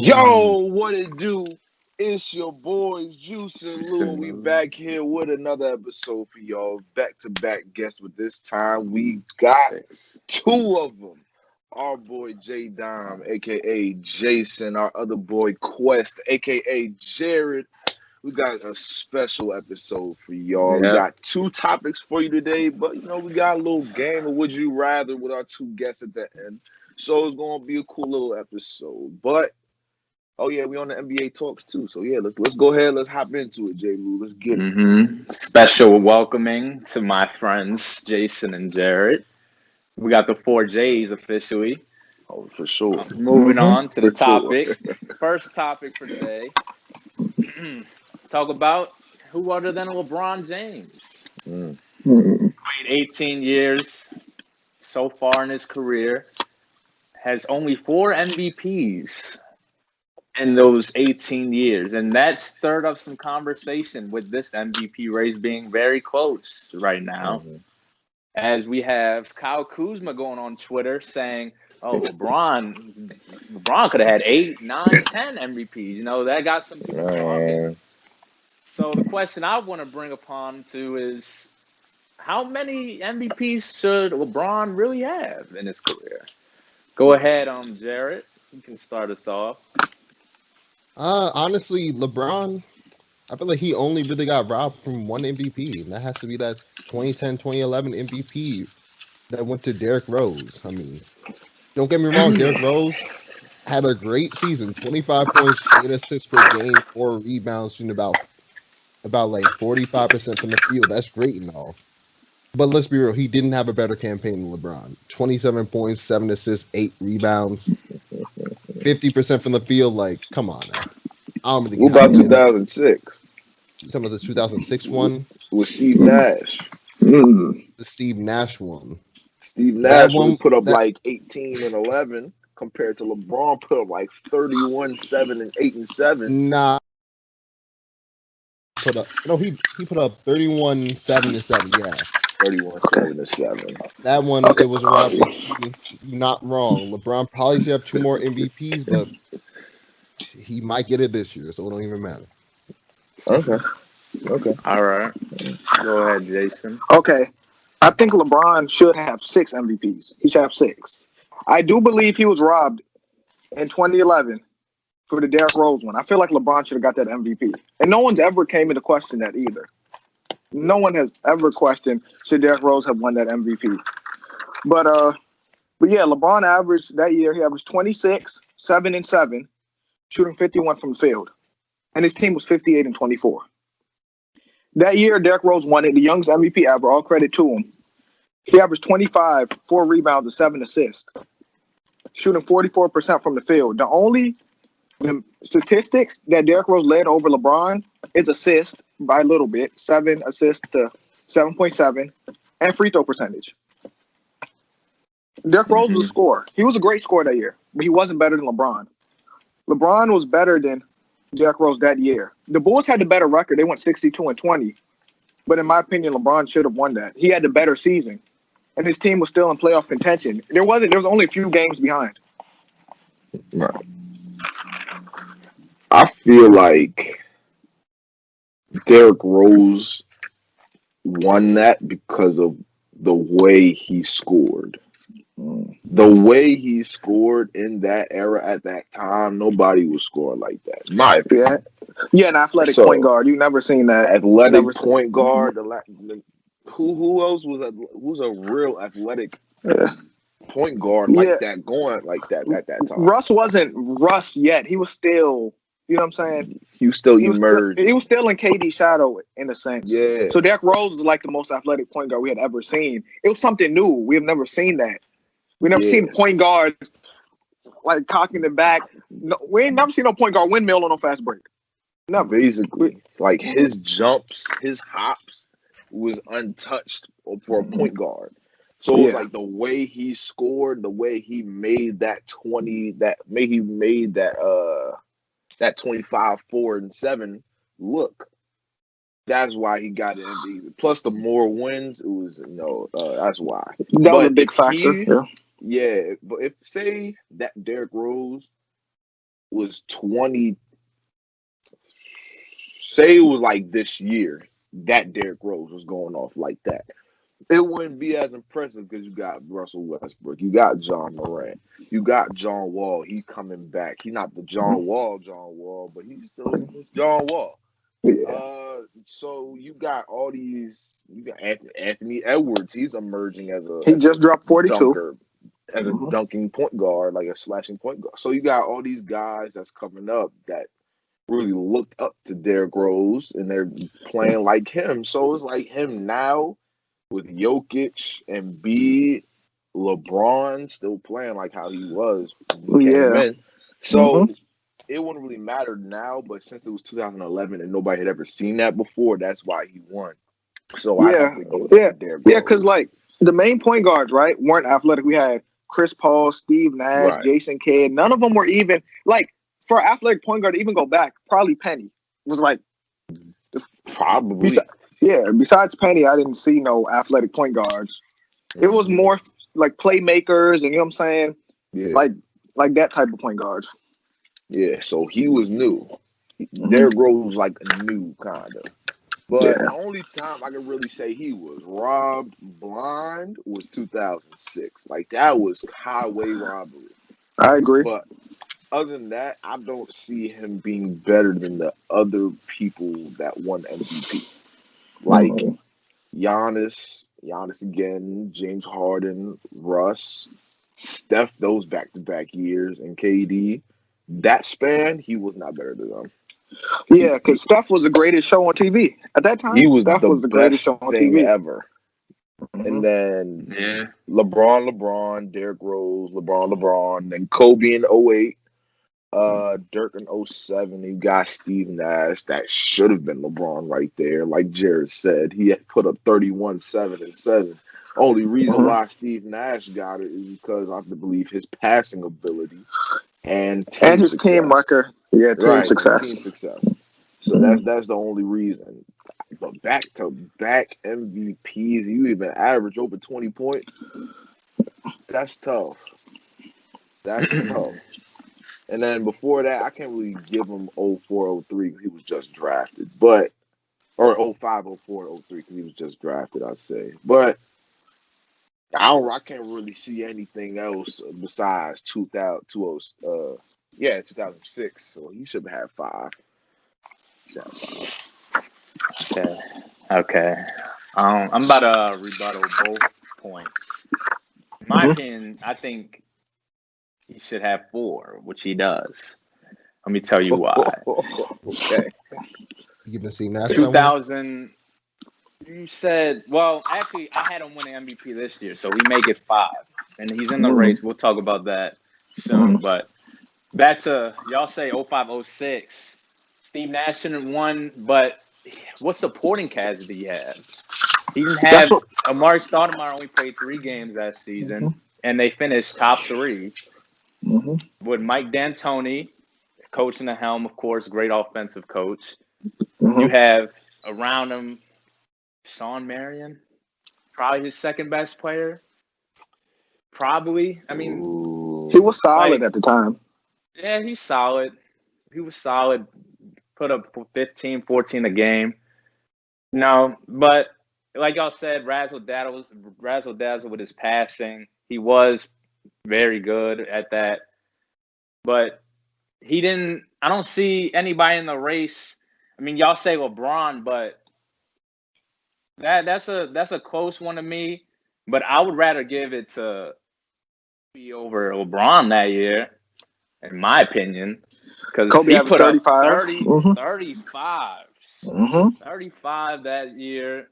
Yo, what it do? It's your boys Juice and Lou, and we back here with another episode for y'all. Back-to-back guests, but this time we got two of them. Our boy J Dime, aka Jason, our other boy Quest, aka Jared. We got a special episode for y'all. We got two topics for you today, but we got a little game of Would You Rather with our two guests at the end. So it's gonna be a cool little episode. But oh yeah, we on the NBA talks too. So yeah, let's go ahead. Let's hop into it, J. Lou. Let's get it. Special welcoming to my friends Jason and Jared. We got the 4Js officially. Oh, for sure. Moving on to the topic. First topic for today. Talk about who other than LeBron James. Played 18 years so far in his career. Has only 4 MVPs in those 18 years. And that stirred up some conversation with this MVP race being very close right now. As we have Kyle Kuzma going on Twitter saying, oh, LeBron could have had 8, 9, 10 MVPs. That got some people talking. So the question I want to bring upon to is, how many MVPs should LeBron really have in his career? Go ahead, Jared. You can start us off. Honestly, LeBron, I feel like he only really got robbed from one MVP, and that has to be that 2010-2011 MVP that went to Derrick Rose. I mean, don't get me wrong, Derrick Rose had a great season, 25 points, 8 assists per game, 4 rebounds, shooting about like 45% from the field. That's great and all. But let's be real, he didn't have a better campaign than LeBron. 27 points, 7 assists, 8 rebounds, 50% from the field. Like, come on now. I don't really What about 2006? Some of the 2006 one? With Steve Nash. The Steve Nash one. Steve Nash one put up like 18 and 11 compared to LeBron put up like 31, 7, and 8 and 7. Nah. He put up 31, 7 and 7, yeah. 31, 7 and 7. That one, it was a robbery. Not wrong. LeBron probably should have 2 more MVPs, but he might get it this year, so it don't even matter. Okay. All right. Go ahead, Jason. Okay. I think LeBron should have 6 MVPs. He should have 6. I do believe he was robbed in 2011 for the Derrick Rose one. I feel like LeBron should have got that MVP. And no one's ever came into question that either. No one has ever questioned should Derrick Rose have won that MVP. But yeah, LeBron averaged that year, he averaged 26, 7 and 7, shooting 51 from the field. And his team was 58 and 24. That year, Derrick Rose won it, the youngest MVP ever, all credit to him. He averaged 25, 4 rebounds, and 7 assists, shooting 44% from the field. The only statistics that Derrick Rose led over LeBron is assists by a little bit, 7 assists to 7.7, and free throw percentage. Derrick Rose was a scorer. He was a great scorer that year, but he wasn't better than LeBron. LeBron was better than Derrick Rose that year. The Bulls had the better record. They went 62 and 20. But in my opinion, LeBron should have won that. He had the better season. And his team was still in playoff contention. There was only a few games behind. Right. I feel like Derrick Rose won that because of the way he scored. The way he scored in that era at that time, nobody was scoring like that. In my opinion. Yeah, an athletic point guard. You've never seen that. Athletic point guard. Who else was a real athletic point guard like that going like that at that time? Russ wasn't Russ yet. He was still, you know what I'm saying? He was still emerged. He was still in KD's shadow in a sense. Yeah. So Derrick Rose is like the most athletic point guard we had ever seen. It was something new. We have never seen that. We never seen point guards like cocking the back. No, we ain't never seen no point guard windmill on no fast break. Never. Basically, like his jumps, his hops was untouched for a point guard. So it was like the way he scored, the way he made that 25, 4, and 7 look. That's why he got an MVP. Plus the more wins, it was that's why. That was a big factor. Yeah, but if say that Derrick Rose was 20, say it was like this year that Derrick Rose was going off like that, it wouldn't be as impressive because you got Russell Westbrook, you got John Morant, you got John Wall. He's coming back. He's not the John Wall, but he's still John Wall. Yeah. So you got all these. You got Anthony Edwards. He's emerging as a. He just dropped 42. Dunker, as a dunking point guard, like a slashing point guard. So you got all these guys that's coming up that really looked up to Derrick Rose, and they're playing like him. So it's like him now with Jokic and Embiid, LeBron still playing like how he was when he came in. So it wouldn't really matter now, but since it was 2011 and nobody had ever seen that before, that's why he won. So I have to give it to Derrick Rose. Because like the main point guards, right, weren't athletic. We had Chris Paul, Steve Nash, Jason Kidd. None of them were even like for athletic point guard to even go back. Probably Penny was like probably. Besides Penny, I didn't see no athletic point guards. It was more like playmakers, and you know what I'm saying? Yeah. Like that type of point guards. Yeah, so he was new. Derrick Rose was like a new kind of. But the only time I can really say he was robbed blind was 2006. Like, that was highway robbery. I agree. But other than that, I don't see him being better than the other people that won MVP. Like, Giannis again, James Harden, Russ, Steph, those back-to-back years, and KD. That span, he was not better than them. Yeah, because Steph was the greatest show on TV at that time. Steph was the greatest show on TV ever. And then LeBron, Derrick Rose, LeBron, then Kobe in 08, Dirk in 07. You got Steve Nash. That should have been LeBron right there. Like Jared said, he had put up 31, 7, and 7. Only reason why Steve Nash got it is because I have to believe his passing ability and his success. Team record. Yeah, team success. So that's the only reason. But back-to-back MVPs, you even average over 20 points. That's tough. And then before that, I can't really give him 04, 03 because he was just drafted. Or 05, 04, 03 because he was just drafted, I'd say. But I can't really see anything else besides 2006. So he should have had 5. Okay. I'm about to rebuttal both points. In my opinion, I think he should have 4, which he does. Let me tell you why. Okay. You can see now. 2000. You said, well, actually, I had him winning MVP this year, so we make it 5. And he's in the race. We'll talk about that soon. But back to, y'all say 05, 06. Steve Nash shouldn't have won, but what supporting cast did he have? He didn't have Amari Stoudemire only played 3 games that season, and they finished top 3 with Mike D'Antoni, coaching the helm, of course, great offensive coach. You have around him Sean Marion, probably his second best player. Probably. I mean, he was solid at the time. Yeah, he's solid. He was solid. Put up 15, 14 a game. No, but like y'all said, razzle dazzle with his passing. He was very good at that. But he didn't. I don't see anybody in the race. I mean, y'all say LeBron, but that's a close one to me. But I would rather give it to Kobe over LeBron that year, in my opinion. Because he put 35. 35 that year,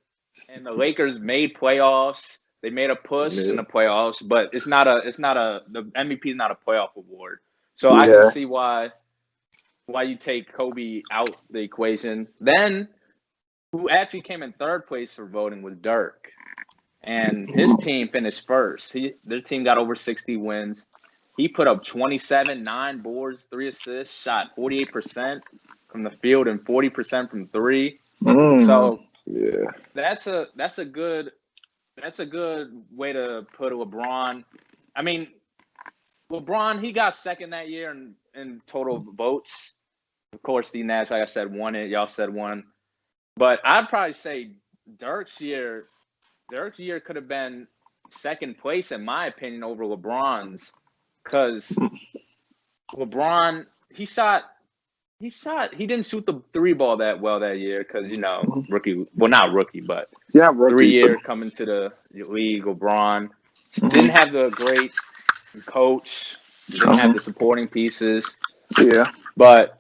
and the Lakers made playoffs. They made a push in the playoffs, but the MVP is not a playoff award. So I can see why you take Kobe out the equation. Then, who actually came in third place for voting was Dirk, and his team finished first. Their team got over 60 wins. He put up 27, 9 boards, 3 assists, shot 48% from the field and 40% from 3. So that's a good way to put LeBron. I mean, LeBron, he got second that year in total votes. Of course, Steve Nash, like I said, won it. Y'all said one. But I'd probably say Dirk's year could have been second place, in my opinion, over LeBron's. Because LeBron, he didn't shoot the three ball that well that year because, rookie, well, not rookie, but rookie. 3 year coming to the league, LeBron. Didn't have the great coach, didn't have the supporting pieces. Yeah. But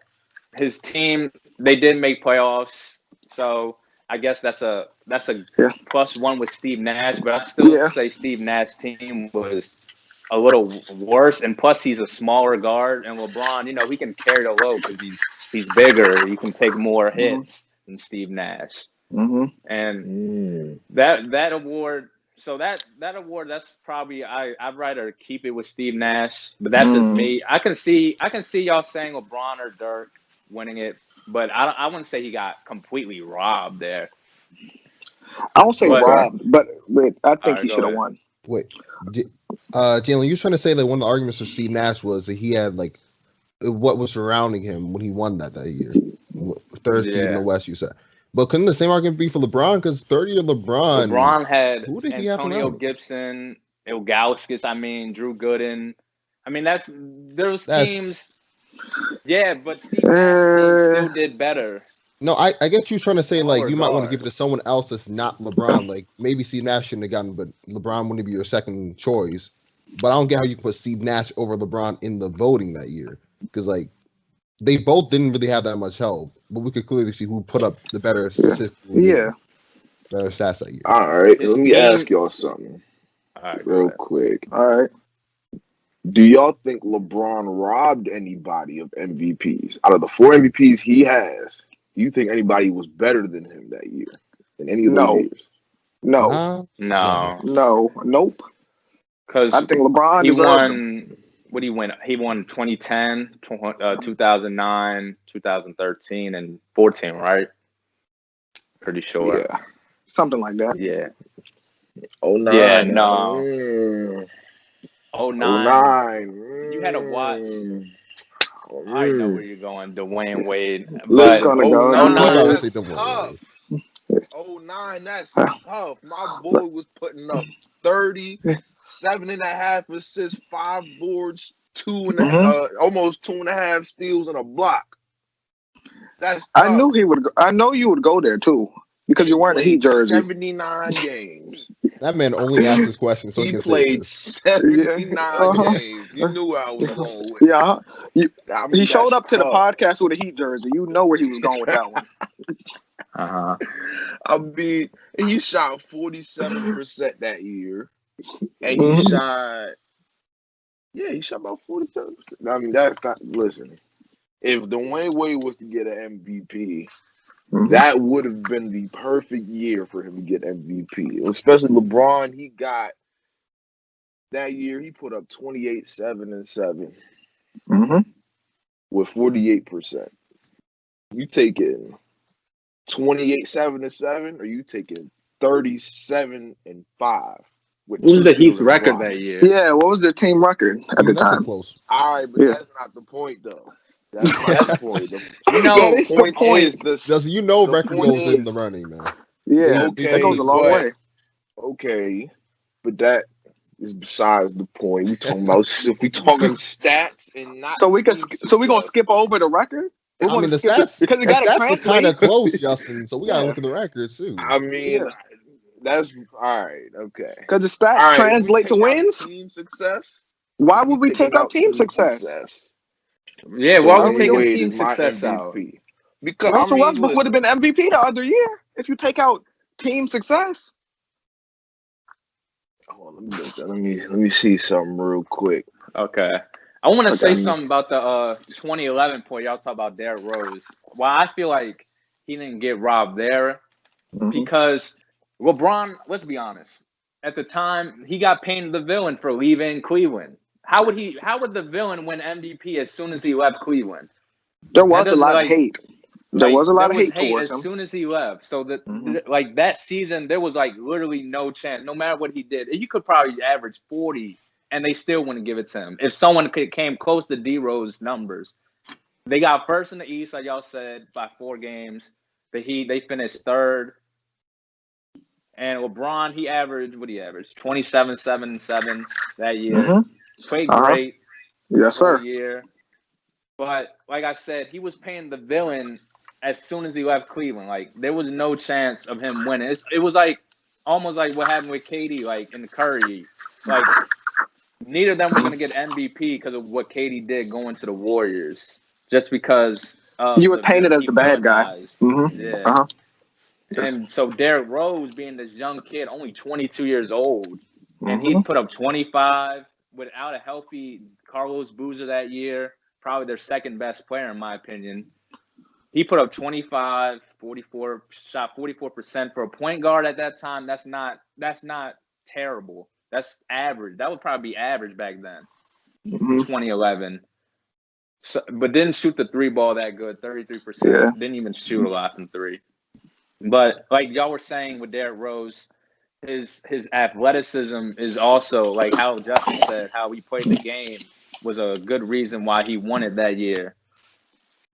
his team, they did make playoffs. So I guess that's a +1 with Steve Nash, but I still say Steve Nash's team was a little worse, and plus he's a smaller guard, and LeBron, he can carry the load because he's bigger. He can take more hits than Steve Nash. And that award. So that award, that's probably I'd rather keep it with Steve Nash, but that's just me. I can see y'all saying LeBron or Dirk winning it, but I wouldn't say he got completely robbed there. I won't say robbed, but I think he should have won. Wait, Jalen, you trying to say that one of the arguments for Steve Nash was that he had what was surrounding him when he won that year, third seed in the West, you said. But couldn't the same argument be for LeBron? Because 30-year LeBron. LeBron had who did he Antonio have Gibson, Ilgauskas, Drew Gooden. Those teams. Yeah, but Steve Nash still did better. No, I get you trying to say you might want to give it to someone else that's not LeBron. Like maybe Steve Nash shouldn't have gotten, but LeBron wouldn't be your second choice. But I don't get how you put Steve Nash over LeBron in the voting that year because they both didn't really have that much help. But we could clearly see who put up the better statistics. Yeah. Better stats that year. All right, let me ask y'all something real quick. All right. Do y'all think LeBron robbed anybody of MVPs? Out of the 4 MVPs he has, do you think anybody was better than him that year? In any of those years? No. Nope. Because I think LeBron won. What did he win? He won 2010, 2009, 2013, and 14, right? Pretty sure. Yeah. Something like that. Yeah. 09. Yeah, no. 09. You had to watch. I know where you're going, Dwayne Wade. Let's but go. 09, that's tough. 09, that's tough. My boy was putting up 30, 7.5 assists, 5 boards, almost 2.5 steals and a block. That's tough. I knew he would. I know you would go there too because you're wearing a Heat jersey. 79 games. That man only asked this question so he played 79 games. You knew where I was going with. Yeah, he showed up to the podcast with a Heat jersey. You know where he was going with that one. He shot 47% that year, and he shot about 47%. That's not. Listen, if Dwayne Wade was to get an MVP. That would have been the perfect year for him to get MVP. Especially LeBron, he got that year. He put up 28, 7, and 7 with 48%. You taking 28, 7, and 7, or you taking 37 and 5? What was the Heat's record that year? Yeah, what was their team record at the time? Close. All right, but that's not the point though. That's not the point. The point is record goes in the running, man. Yeah, that goes a long way. Okay, but that is besides the point. We talking about if we talking stats and not. So we gonna skip over the record. The stats because it got to translate. Kind of close, Justin. So we gotta look at the records too. That's all right. Okay, because the stats translate to wins. Team success. Why would we take out team success? Yeah, why are we taking team success out? Because Russell Westbrook would have been MVP the other year if you take out team success. Oh, let me see something real quick. Okay, I want to say something about the 2011 point. Y'all talk about Derrick Rose. Why I feel like he didn't get robbed there because LeBron. Let's be honest. At the time, he got painted the villain for leaving Cleveland. How would the villain win MVP as soon as he left Cleveland? There was a lot of hate. There was a lot of hate towards him as soon as he left. So that that season, there was literally no chance. No matter what he did, he could probably average 40 and they still wouldn't give it to him. If someone came close to D-Rose numbers, they got first in the East, like y'all said, by 4 games. The Heat, they finished third. And LeBron, he averaged 27, 7, 7 that year. Played great. Yes, sir. Year. But like I said, he was paying the villain as soon as he left Cleveland. Like, there was no chance of him winning. It was like almost like what happened with KD, like in Curry. Like, neither of them were going to get MVP because of what KD did going to the Warriors. Just because you were painted as the bad guy. Yeah. And so Derrick Rose, being this young kid, only 22 years old, and he put up 25 without a healthy Carlos Boozer that year, probably their second best player in my opinion. He put up 25, 44, shot 44% for a point guard at that time. That's not terrible. That's average. That would probably be average back then, 2011. So, but didn't shoot the 3 ball that good, 33%. Yeah. Didn't even shoot a lot from 3. But like y'all were saying with Derrick Rose, his athleticism is also, like how Justin said, how he played the game was a good reason why he won it that year.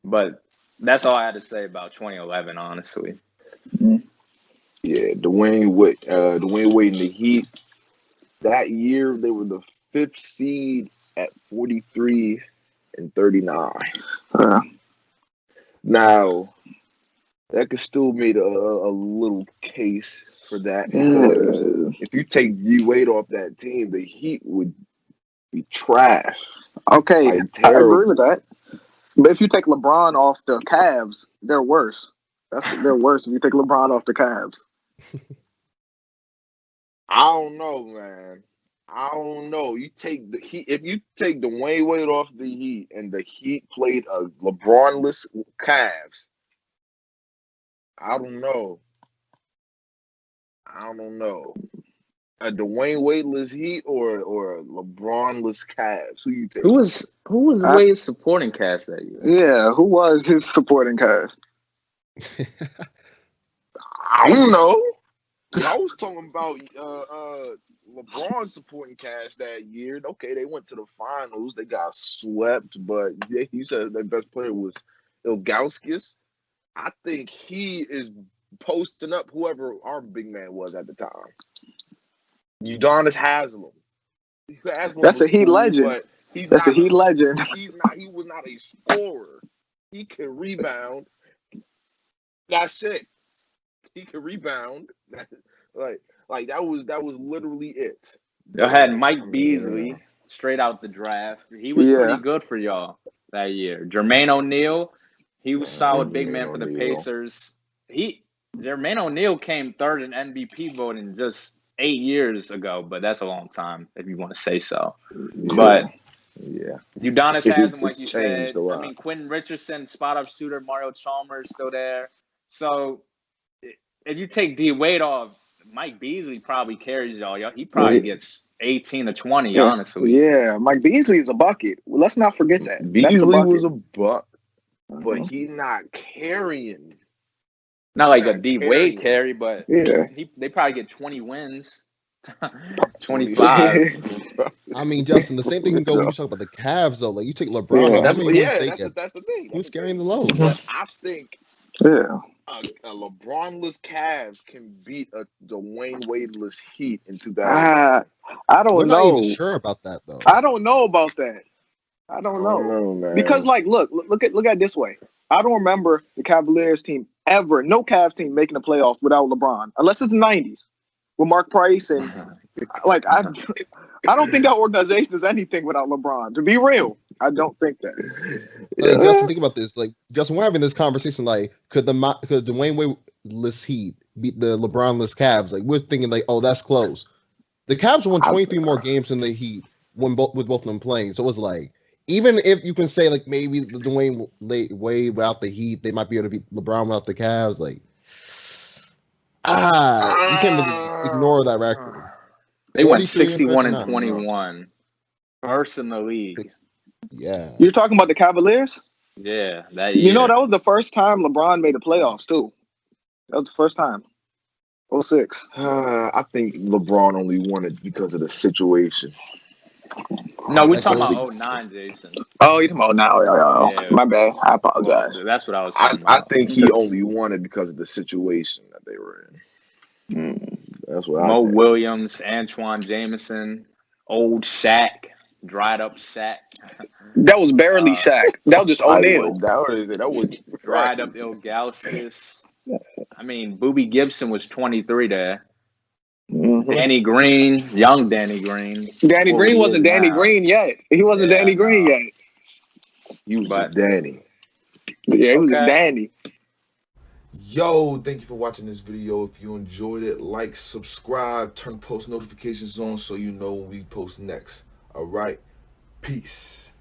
But that's all I had to say about 2011, honestly. Yeah, Dwayne Wade and the Heat. That year, they were the 5th seed at 43 and 39. Now, that could still make a little case for that. Because if you take D-Wade off that team, the Heat would be trash. Okay, I agree with that. But if you take LeBron off the Cavs, they're worse. They're worse if you take LeBron off the Cavs. I don't know, man. I don't know. You take the Heat. If you take Dwayne Wade off the Heat and the Heat played a LeBron-less Cavs, I don't know. A Dwayne Wade-less Heat or a LeBron-less Cavs? Who you take? Who was Wade's supporting cast that year? Yeah, who was his supporting cast? I don't know. I was talking about LeBron's supporting cast that year. Okay, they went to the finals. They got swept, but you said their best player was Ilgauskas. I think he is posting up whoever our big man was at the time. Udonis Haslem. That's a Heat legend. That's a Heat legend. He was not a scorer. He could rebound. That's it. He could rebound. Like that was literally it. Y'all had Mike Beasley straight out the draft. He was pretty good for y'all that year. Jermaine O'Neal, he was solid big man for the Pacers. Jermaine O'Neal came third in MVP voting just 8 years ago, but that's a long time if you want to say so. Yeah. But yeah, Udonis Haslem, like you said. I mean, Quentin Richardson, spot up shooter, Mario Chalmers still there. So if you take D Wade off, Mike Beasley probably carries y'all. He probably gets 18 to 20, honestly. Yeah, Mike Beasley is a bucket. Well, let's not forget that. Beasley was a buck, but he's not carrying. Not like a D Wade carry, but they probably get 20 wins. 25. I mean, Justin, the same thing can go when you talk about the Cavs, though. Like, you take LeBron. That's the thing. Who's carrying the load? But I think a LeBron-less Cavs can beat a Dwayne Wade-less Heat in 2000. I don't know. I'm not even sure about that, though. I don't know about that. I don't know, man. Because, like, look at it this way. I don't remember the Cavaliers team ever, no Cavs team making the playoffs without LeBron, unless it's the 90s with Mark Price and like I don't think our organization is anything without LeBron. To be real, I don't think that. Like, Justin, think about this. Like, Justin, we're having this conversation. Like, could Dwayne Wade-less Heat beat the LeBron-less Cavs? Like, we're thinking like, oh, that's close. The Cavs won 23 more games than the Heat with both of them playing. So it was like, even if you can say like maybe the Dwayne Wade without the Heat, they might be able to beat LeBron without the Cavs. Like, you can't really ignore that record. They went 61 and 21, first in the league. Yeah, you're talking about the Cavaliers. Yeah, that year. You know, that was the first time LeBron made the playoffs too. That was the first time. 06. I think LeBron only won it because of the situation. No, we're That talking goes about to- 09, Jason. Oh, you talking about now? Yeah. My bad. I Well, apologize. that's what I was I talking about. think he only won it because of the situation that they were in. That's what Mo I think. Williams, Antoine Jameson, old Shaq, dried up Shaq. That was barely Shaq. That was just O'Neal. That was Dried up Ilgauskas. I mean, Boobie Gibson was 23 there. Mm-hmm. Danny Green, young Danny Green. Danny Green he wasn't is Danny now. Green yet. He wasn't Yeah, Danny Green no. yet. He was just Danny. Yeah, he was just Okay. Danny. Yo, thank you for watching this video. If you enjoyed it, like, subscribe, turn post notifications on so you know when we post next. All right, peace.